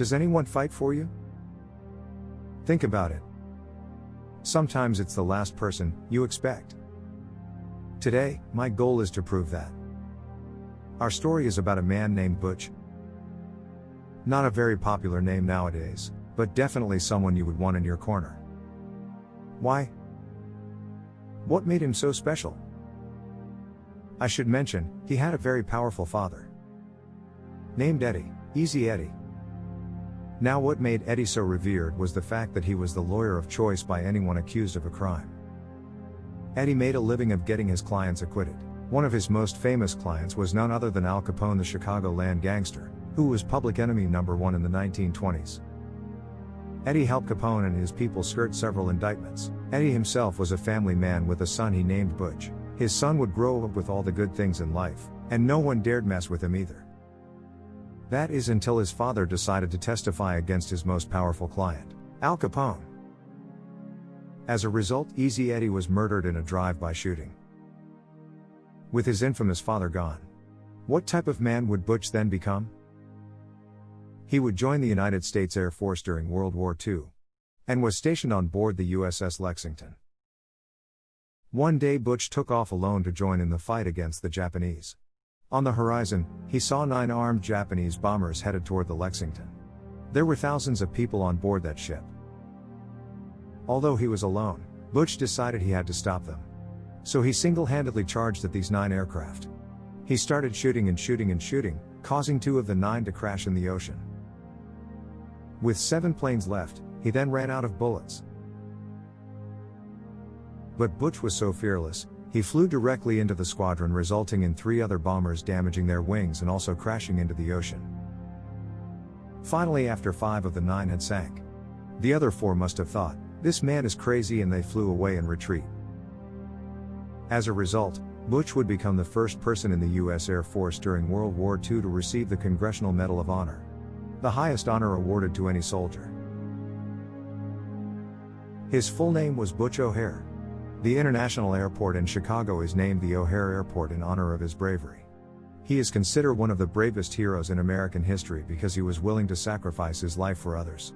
Does anyone fight for you? Think about it. Sometimes it's the last person you expect. Today, my goal is to prove that. Our story is about a man named Butch. Not a very popular name nowadays, but definitely someone you would want in your corner. Why? What made him so special? I should mention, he had a very powerful father. Named Eddie, Easy Eddie. Now what made Eddie so revered was the fact that he was the lawyer of choice by anyone accused of a crime. Eddie made a living of getting his clients acquitted. One of his most famous clients was none other than Al Capone, the Chicagoland gangster, who was public enemy number one in the 1920s. Eddie helped Capone and his people skirt several indictments. Eddie himself was a family man with a son he named Butch. His son would grow up with all the good things in life, and no one dared mess with him either. That is until his father decided to testify against his most powerful client, Al Capone. As a result, Easy Eddie was murdered in a drive-by shooting. With his infamous father gone, what type of man would Butch then become? He would join the United States Air Force during World War II, and was stationed on board the USS Lexington. One day Butch took off alone to join in the fight against the Japanese. On the horizon, he saw 9 armed Japanese bombers headed toward the Lexington. There were thousands of people on board that ship. Although he was alone, Butch decided he had to stop them. So he single-handedly charged at these 9 aircraft. He started shooting and shooting and shooting, causing 2 of the 9 to crash in the ocean. With 7 planes left, he then ran out of bullets. But Butch was so fearless, he flew directly into the squadron, resulting in 3 other bombers damaging their wings and also crashing into the ocean. Finally, after 5 of the 9 had sank, the other 4 must have thought, "This man is crazy," and they flew away in retreat. As a result, Butch would become the first person in the U.S. Air Force during World War II to receive the Congressional Medal of Honor, the highest honor awarded to any soldier. His full name was Butch O'Hare. The International Airport in Chicago is named the O'Hare Airport in honor of his bravery. He is considered one of the bravest heroes in American history because he was willing to sacrifice his life for others.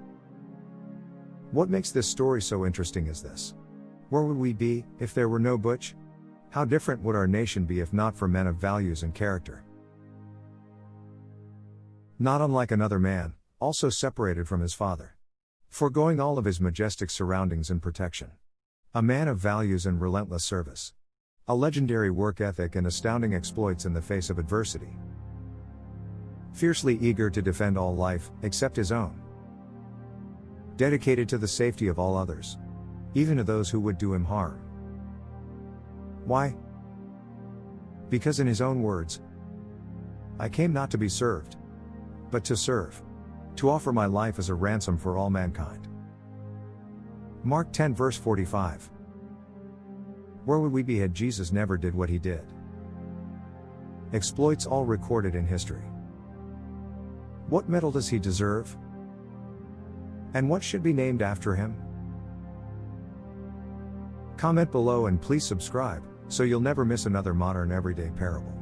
What makes this story so interesting is this. Where would we be if there were no Butch? How different would our nation be if not for men of values and character? Not unlike another man, also separated from his father, foregoing all of his majestic surroundings and protection. A man of values and relentless service. A legendary work ethic and astounding exploits in the face of adversity. Fiercely eager to defend all life, except his own. Dedicated to the safety of all others, even to those who would do him harm. Why? Because in his own words, "I came not to be served, but to serve. To offer my life as a ransom for all mankind." Mark 10 verse 45. Where would we be had Jesus never did what he did? Exploits all recorded in history. What medal does he deserve? And what should be named after him? Comment below and please subscribe, so you'll never miss another modern everyday parable.